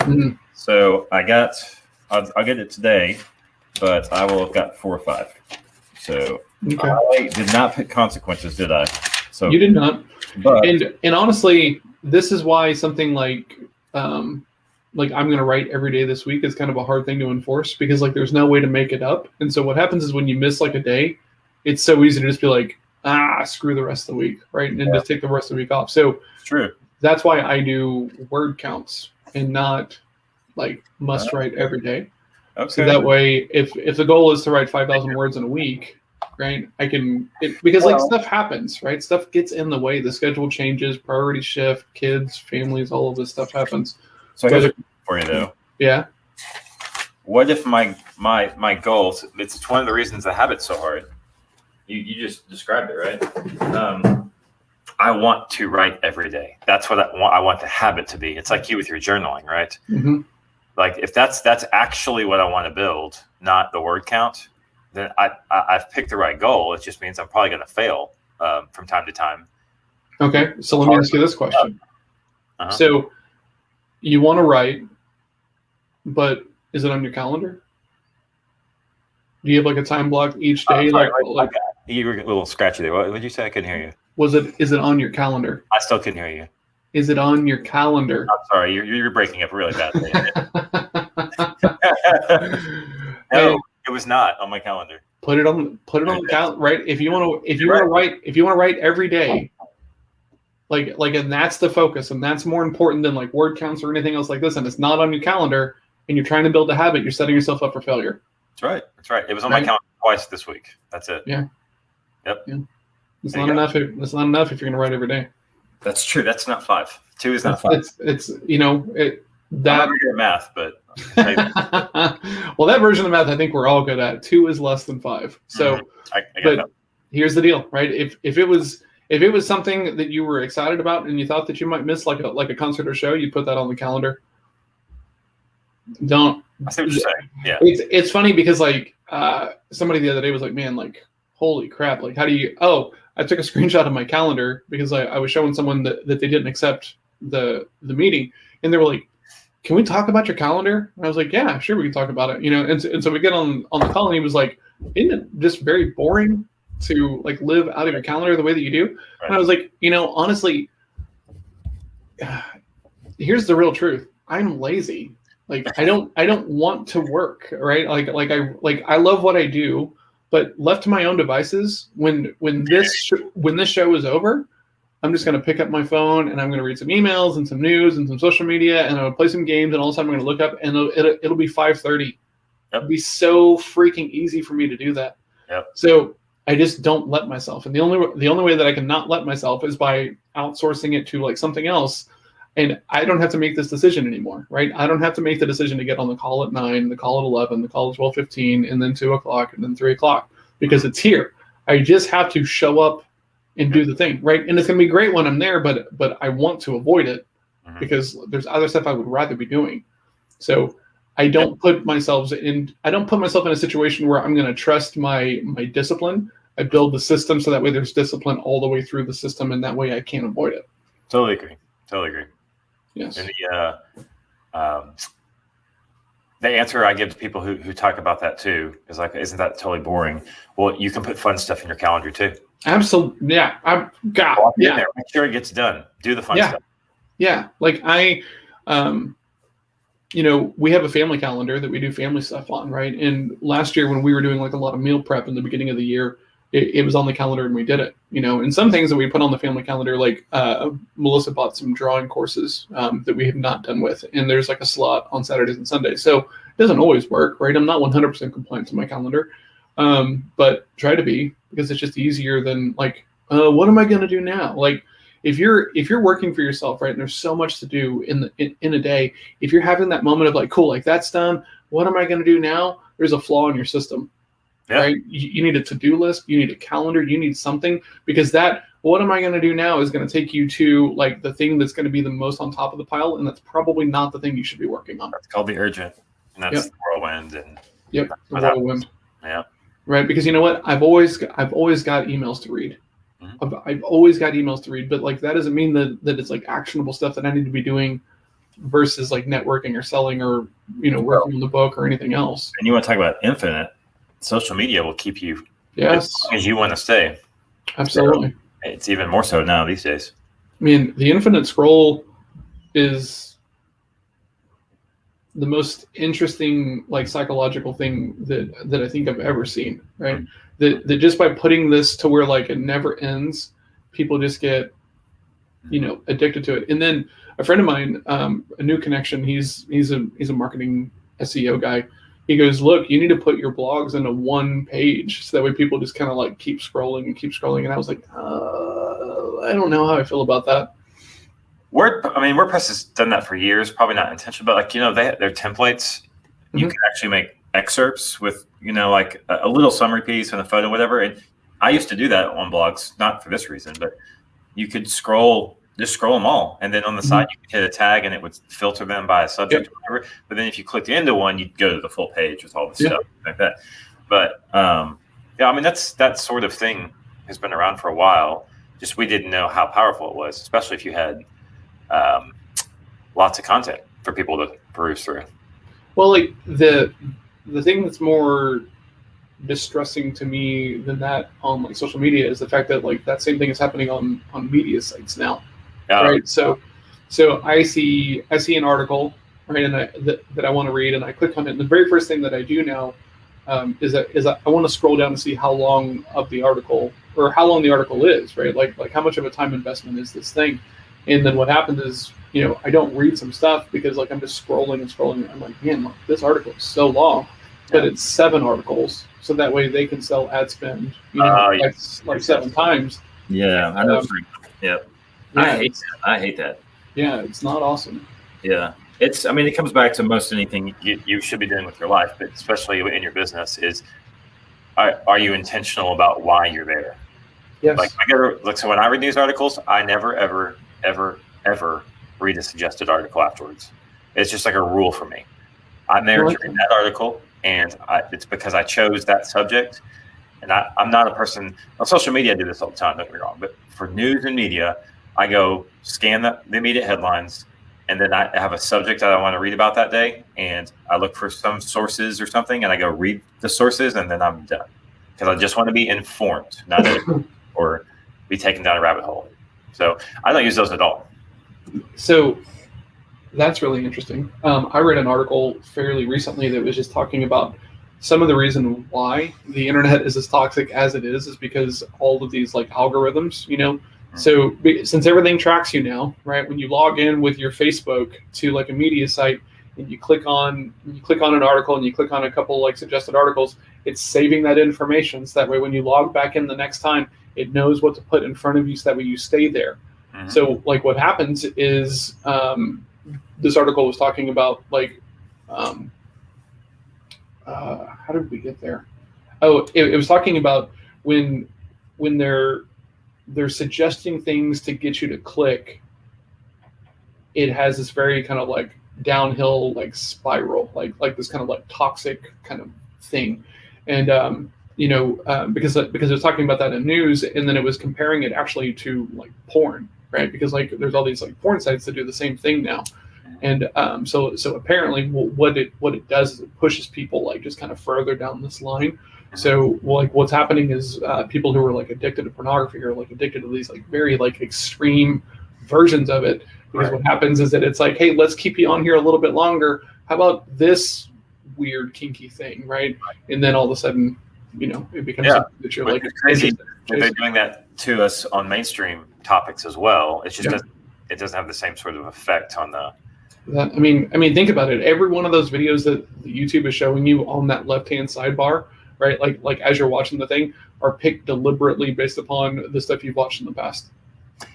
Mm-hmm. So I'll get it today, but I will have got 4 or 5. So I did not pick consequences, did I? So you did not. But and honestly, this is why something like I'm going to write every day this week is kind of a hard thing to enforce, because like there's no way to make it up. And so what happens is when you miss like a day, it's so easy to just be like, screw the rest of the week, right? And just take the rest of the week off. So true. That's why I do word counts and not like must write every day. Okay. So that way, if the goal is to write 5,000 words in a week, right, I can, because like stuff happens, right? Stuff gets in the way. The schedule changes, priority shift, kids, families, all of this stuff happens. So here's a for you though. Yeah. What if my goals? It's one of the reasons the habit's so hard. You just described it, right? I want to write every day. That's what I want the habit to be. It's like you with your journaling, right? Mm-hmm. Like if that's actually what I want to build, not the word count, then I've picked the right goal. It just means I'm probably going to fail from time to time. Okay, so let me ask you this question. Uh-huh. So you want to write, but is it on your calendar? Do you have like a time block each day? Sorry, like you were a little scratchy there. What did you say? I couldn't hear you. Is it on your calendar? I still couldn't hear you. Is it on your calendar? I'm sorry, you're breaking up really badly. No, it was not on my calendar. Put it on the calendar, right? If you want to write every day, like, and that's the focus, and that's more important than like word counts or anything else like this. And it's not on your calendar, and you're trying to build a habit. You're setting yourself up for failure. That's right. It was on my calendar twice this week. That's it. Yeah. Yep. Yeah. It's not enough. It's not enough if you're going to write every day. That's true. That's not 5. 2 is not 5. It's that. I'm not good at math, but well, that version of math I think we're all good at. 2 is less than 5. So, but here's the deal, right? If it was something that you were excited about and you thought that you might miss like a concert or show, you put that on the calendar. Don't. I see what you're saying. Yeah. It's funny because like somebody the other day was like, man, like holy crap, like how do you? Oh, I took a screenshot of my calendar because I was showing someone that they didn't accept the meeting, and they were like, can we talk about your calendar? And I was like, yeah, sure, we can talk about it, and so we get on the call, and he was like, isn't it just very boring to like live out of your calendar the way that you do? Right. And I was like, honestly, here's the real truth. I'm lazy. Like I don't want to work, right? I love what I do, but left to my own devices, when this show is over, I'm just going to pick up my phone and I'm going to read some emails and some news and some social media, and I'm going to play some games, and all of a sudden I'm going to look up and it'll be 5:30. Yep. It'll be so freaking easy for me to do that. Yep. So I just don't let myself, and the only way that I can not let myself is by outsourcing it to like something else. And I don't have to make this decision anymore, right? I don't have to make the decision to get on the call at 9, the call at 11, the call at 12:15, and then 2 o'clock, and then 3 o'clock, because it's here. I just have to show up and do the thing, right? And it's going to be great when I'm there, but I want to avoid it because there's other stuff I would rather be doing. So I don't put myself in a situation where I'm going to trust my discipline. I build the system so that way there's discipline all the way through the system, and that way I can't avoid it. Totally agree. Yes. And the answer I give to people who talk about that too is like, isn't that totally boring? Well, you can put fun stuff in your calendar too. Absolutely. Yeah. There. Make sure it gets done. Do the fun stuff. Yeah. Like we have a family calendar that we do family stuff on, right? And last year when we were doing like a lot of meal prep in the beginning of the year, it was on the calendar and we did it, and some things that we put on the family calendar, like Melissa bought some drawing courses that we have not done with, and there's like a slot on Saturdays and Sundays. So it doesn't always work, right? I'm not 100% compliant to my calendar, but try to be, because it's just easier than like, what am I going to do now? Like if you're working for yourself, right, and there's so much to do in a day, if you're having that moment of like, cool, like that's done, what am I going to do now? There's a flaw in your system. Yeah. Right? You need a to-do list, you need a calendar, you need something, because that what am I going to do now is going to take you to like the thing that's going to be the most on top of the pile, and that's probably not the thing you should be working on. That's called the urgent, and that's the whirlwind. And the whirlwind. Yeah. Right, because you know what? I've always got emails to read. I've always got emails to read, but like that doesn't mean that it's like actionable stuff that I need to be doing versus like networking or selling or working on the book or anything else. And you want to talk about infinite? Social media will keep you as long as you want to stay. Absolutely. So it's even more so now these days. I mean, the infinite scroll is the most interesting like psychological thing that I think I've ever seen, right? That just by putting this to where like it never ends, people just get addicted to it. And then a friend of mine, a new connection, he's a marketing SEO guy. He goes, look, you need to put your blogs into one page so that way people just kind of like keep scrolling and keep scrolling. And I was like, I don't know how I feel about that. WordPress has done that for years, probably not intentional, but like, their templates, you can actually make excerpts with, like a little summary piece and a photo, whatever. And I used to do that on blogs, not for this reason, but you could just scroll them all. And then on the side, you could hit a tag and it would filter them by a subject or whatever. But then if you clicked into one, you'd go to the full page with all the stuff like that. But that sort of thing has been around for a while. Just we didn't know how powerful it was, especially if you had lots of content for people to peruse through. Well, like the thing that's more distressing to me than that on like social media is the fact that like that same thing is happening on media sites now, right? So I see an article, right, and that I want to read, and I click on it, and the very first thing that I do now is that I want to scroll down to see how long the article is, right? Like how much of a time investment is this thing? And then what happens is, I don't read some stuff because like I'm just scrolling and scrolling. I'm like, man, look, this article is so long, but it's 7 articles, so that way they can sell ad spend, like 7 times. Yeah, I know. I hate that. Yeah, it's not awesome. Yeah, it comes back to most anything you should be doing with your life, but especially in your business is, are you intentional about why you're there? Yes. So when I read news articles, I never, ever, ever, ever read a suggested article afterwards. It's just like a rule for me. I'm there to read that article, and it's because I chose that subject. And I'm not a person on social media. I do this all the time. Don't get me wrong, but for news and media, I go scan the immediate headlines, and then I have a subject that I want to read about that day, and I look for some sources or something, and I go read the sources, and then I'm done because I just want to be informed, not or be taken down a rabbit hole. So I don't use those at all. So that's really interesting. I read an article fairly recently that was just talking about some of the reason why the internet is as toxic as it is because all of these like algorithms, So since everything tracks you now, right? When you log in with your Facebook to like a media site and you click on an article and you click on a couple like suggested articles, it's saving that information. So that way when you log back in the next time, it knows what to put in front of you so that way you stay there. So like what happens is this article was talking about like how did we get there? Oh, it was talking about when they're suggesting things to get you to click, it has this very kind of like downhill like spiral, like this kind of like toxic kind of thing. And because it was talking about that in news, and then it was comparing it actually to like porn, right? Because like there's all these like porn sites that do the same thing now. And so apparently what it does is it pushes people like just kind of further down this line. So like what's happening is people who are like addicted to pornography or like addicted to these like very like extreme versions of it. Because what happens is that it's like, hey, let's keep you on here a little bit longer. How about this weird kinky thing, right? And then all of a sudden, it becomes something that you're like crazy. They're doing that to us on mainstream topics as well. It's just it doesn't have the same sort of effect on the. I mean, think about it. Every one of those videos that YouTube is showing you on that left-hand sidebar, right? Like as you're watching the thing, are picked deliberately based upon the stuff you've watched in the past.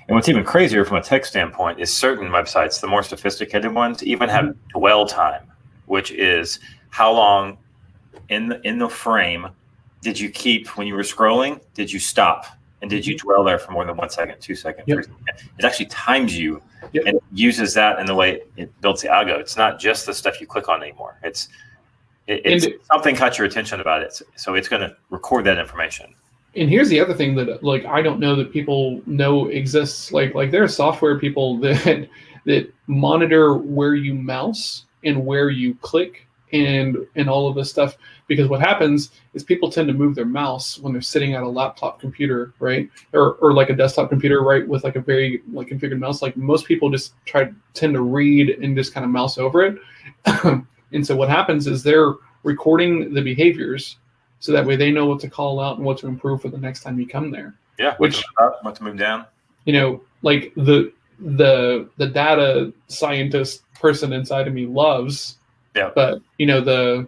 And what's even crazier from a tech standpoint is certain websites, the more sophisticated ones, even have dwell time, which is how long in the frame did you keep when you were scrolling? Did you stop? And did you dwell there for more than 1 second, 2 seconds? 3 seconds? It actually times you and uses that in the way it builds the algo. It's not just the stuff you click on anymore. It's something caught your attention about it. So it's going to record that information. here's the other thing that like I don't know that people know exists. Like there are software people that monitor where you mouse and where you click and all of this stuff, because what happens is people tend to move their mouse when they're sitting at a laptop computer, right, or like a desktop computer, right, with like a very like configured mouse. Like most people just tend to read and just kind of mouse over it. And so what happens is they're recording the behaviors, so that way they know what to call out and what to improve for the next time you come there. Yeah, which what to move down. You know, like the data scientist person inside of me loves. Yeah. But the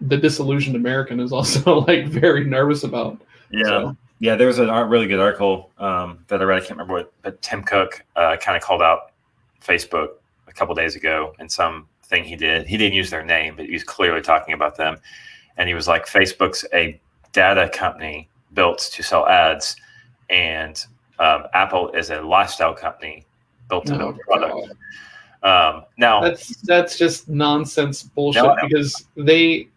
disillusioned American is also like very nervous about. Yeah. So. Yeah, there was a really good article that I read. I can't remember what, but Tim Cook kind of called out Facebook a couple days ago in something he did. He didn't use their name, but he was clearly talking about them. And he was like, Facebook's a data company built to sell ads, and Apple is a lifestyle company built to build products. Now that's just nonsense bullshit, because they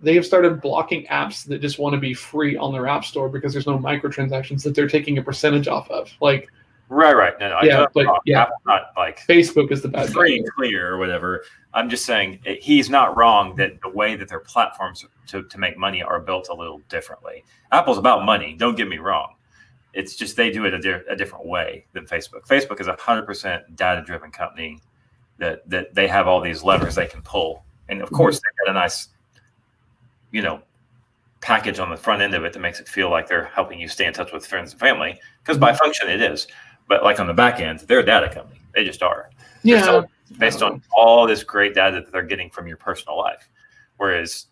have started blocking apps that just want to be free on their app store because there's no microtransactions that they're taking a percentage off of. Like, right. No, yeah, but yeah, Apple's not like Facebook is the bad free and clear or whatever. I'm just saying he's not wrong that the way that their platforms to make money are built a little differently. Apple's about money. Don't get me wrong. It's just they do it a different way than Facebook. Facebook is 100% data-driven company that they have all these levers they can pull. And, of course, they've got a nice, package on the front end of it that makes it feel like they're helping you stay in touch with friends and family, because by function it is. But, like, on the back end, they're a data company. They just are. Yeah. Based on all this great data that they're getting from your personal life. Whereas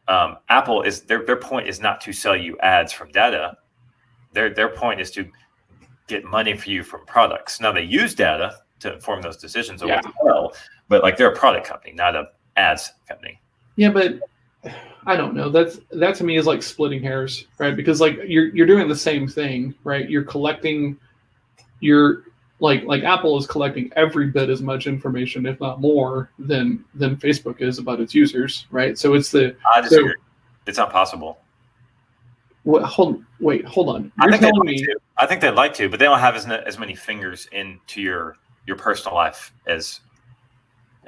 Apple is their point is not to sell you ads from data. Their point is to get money for you from products. Now they use data to inform those decisions as well, but like they're a product company, not an ads company. Yeah, but I don't know. That to me is like splitting hairs, right? Because like you're doing the same thing, right? You're collecting like Apple is collecting every bit as much information, if not more, than Facebook is about its users, right? So it's I disagree. It's not possible. Well, hold on. I think they'd like to, but they don't have as many fingers into your personal life as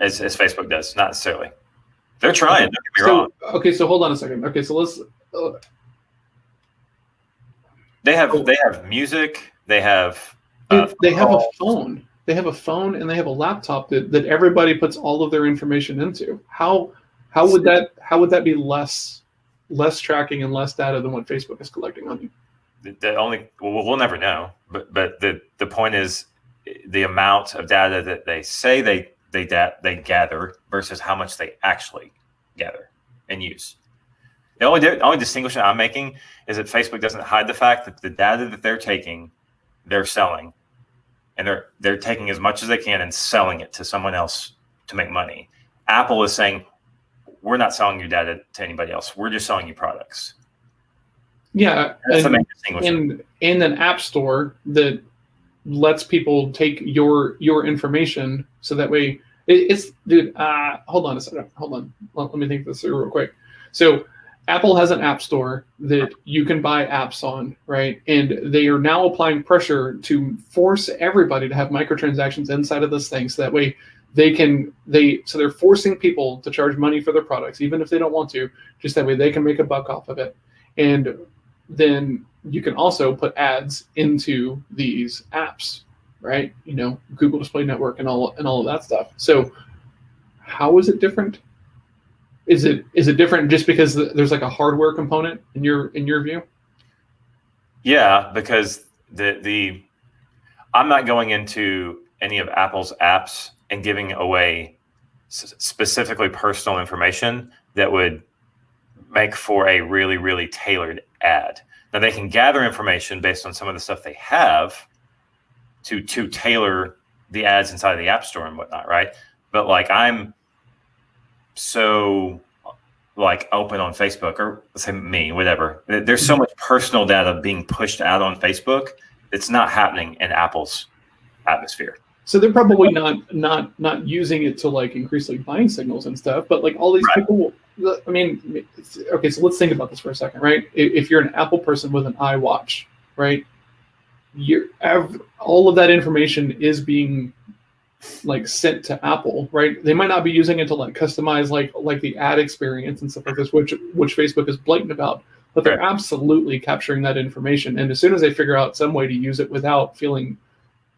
Facebook does. Not necessarily. They're trying. Don't get me wrong. Okay, so hold on a second. Okay, so let's. They have music. They have. They have a phone. They have a phone and they have a laptop that everybody puts all of their information into. How would that be less tracking and less data than what Facebook is collecting on you? We'll never know. But the point is the amount of data that they say they gather versus how much they actually gather and use. The only distinction I'm making is that Facebook doesn't hide the fact that the data that they're taking, they're selling, and they're taking as much as they can and selling it to someone else to make money. Apple is saying, we're not selling your data to anybody else. We're just selling you products. Yeah, that's the main distinction. In an app store that lets people take your information, so that way it's dude. Hold on a second. Hold on. Let me think this through real quick. So Apple has an app store that you can buy apps on, right? And they are now applying pressure to force everybody to have microtransactions inside of this thing, so that way they're forcing people to charge money for their products, even if they don't want to, just that way they can make a buck off of it. And then you can also put ads into these apps, right? Google Display Network and all of that stuff. So how is it different? Is it different just because there's like a hardware component in your view? Yeah, because I'm not going into any of Apple's apps and giving away specifically personal information that would make for a really, really tailored ad. Now they can gather information based on some of the stuff they have to tailor the ads inside of the App Store and whatnot, right? But like I'm so like open on Facebook, or let's say me, whatever. There's so much personal data being pushed out on Facebook. It's not happening in Apple's atmosphere. So they're probably not using it to like increase like buying signals and stuff, but like all these people. I mean, okay, so let's think about this for a second, right? If you're an Apple person with an iWatch, right, all of that information is being like sent to Apple, right? They might not be using it to like customize like the ad experience and stuff like this, which Facebook is blatant about, but they're absolutely capturing that information. And as soon as they figure out some way to use it without feeling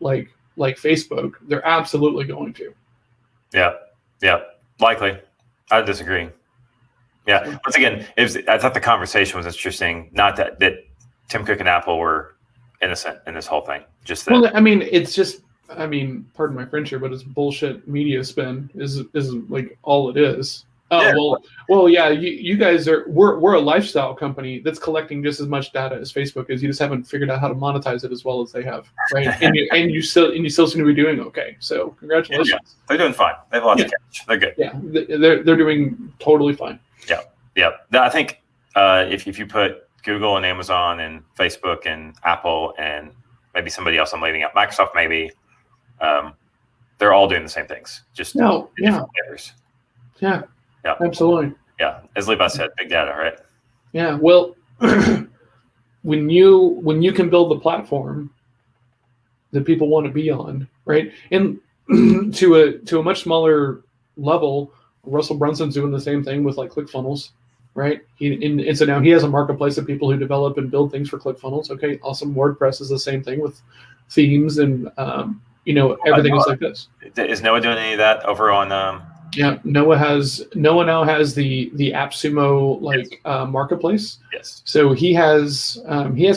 like Facebook, they're absolutely going to. Yeah, likely. I disagree. Yeah. Once again, I thought the conversation was interesting. Not that Tim Cook and Apple were innocent in this whole thing. Just that. Well, I mean, it's just. I mean, pardon my French here, but it's bullshit media spin is like all it is. Oh, yeah. Well, yeah. You guys we're a lifestyle company that's collecting just as much data as Facebook is. You just haven't figured out how to monetize it as well as they have, right? and you still seem to be doing okay. So congratulations. Yeah. They're doing fine. They've lost cash. They're good. Yeah, they're doing totally fine. Yeah. I think if you put Google and Amazon and Facebook and Apple and maybe somebody else I'm leaving out, Microsoft maybe, they're all doing the same things. Just different flavors. Yeah. Absolutely. Yeah, as Levi said, big data, right? Yeah. Well, when you can build the platform that people want to be on, right? And to a much smaller level, Russell Brunson's doing the same thing with like ClickFunnels, right? And so now he has a marketplace of people who develop and build things for ClickFunnels. Okay, awesome. WordPress is the same thing with themes and everything is like this. Is Noah doing any of that over on? Yeah, Noah now has the AppSumo marketplace. Yes. So he has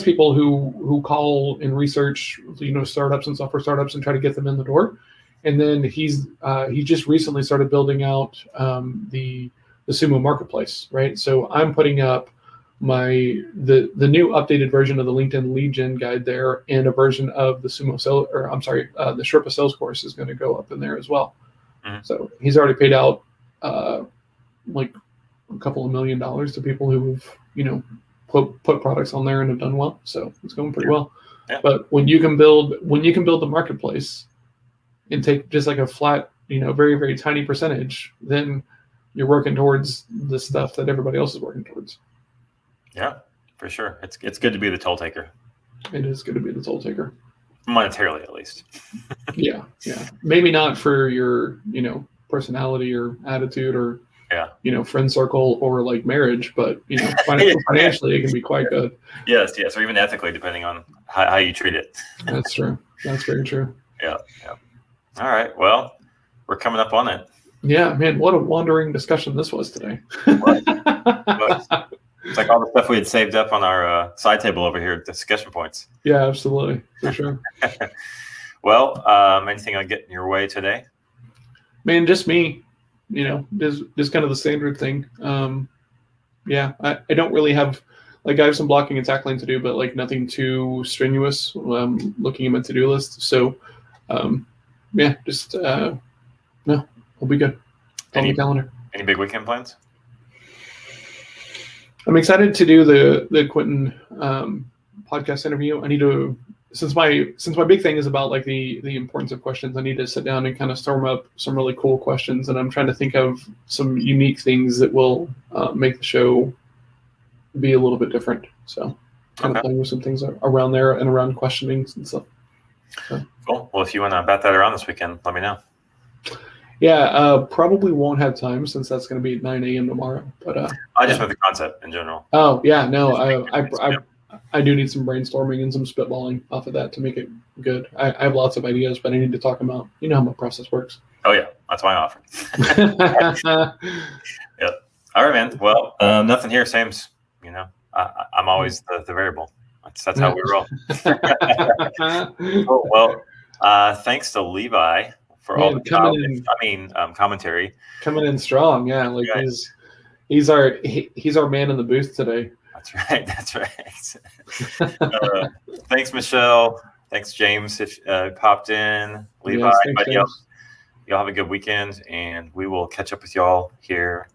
people who call and research startups and software startups and try to get them in the door, and then he just recently started building out the Sumo marketplace, right? So I'm putting up the new updated version of the LinkedIn lead gen guide there, and a version of the the Sherpa sales course is going to go up in there as well. Mm-hmm. So he's already paid out like a couple of $1 million to people who've put products on there and have done well. So it's going pretty well. Yeah. But when you can build the marketplace and take just like a flat, very, very tiny percentage, then you're working towards the stuff that everybody else is working towards. Yeah, for sure. It's good to be the toll taker. It is good to be the toll taker. Monetarily, at least. Yeah. Maybe not for your, personality or attitude or, friend circle or like marriage, but financially it can be quite good. Yes, or even ethically, depending on how you treat it. That's true. That's very true. Yeah. All right. Well, we're coming up on it. Yeah, man, what a wandering discussion this was today. It's like all the stuff we had saved up on our side table over here, discussion points. Yeah, absolutely. For sure. Well, anything I get in your way today? Man, just me. Just kind of the standard thing. I don't really have, I have some blocking and tackling to do, but like nothing too strenuous. Looking at my to-do list. So, no, we'll be good. On the calendar. Any big weekend plans? I'm excited to do the Quentin podcast interview. I need to, since my big thing is about like the importance of questions, I need to sit down and kind of storm up some really cool questions, and I'm trying to think of some unique things that will make the show be a little bit different. So kind of playing with some things around there and around questionings and stuff. So. Cool. Well, if you want to bat that around this weekend, let me know. Yeah, probably won't have time since that's going to be at 9 a.m. tomorrow. But I just meant the concept in general. Oh yeah, no, I do need some brainstorming and some spitballing off of that to make it good. I have lots of ideas, but I need to talk them out. You know how my process works. Oh yeah, that's why I offered. Yep. All right, man. Well, nothing here. Same's. I'm always the variable. That's how we roll. Cool. Well, thanks to Levi. For all the commentary. Coming in strong, yeah. Like he's our man in the booth today. That's right. Thanks, Michelle. Thanks, James, if popped in. Levi, y'all have a good weekend, and we will catch up with y'all here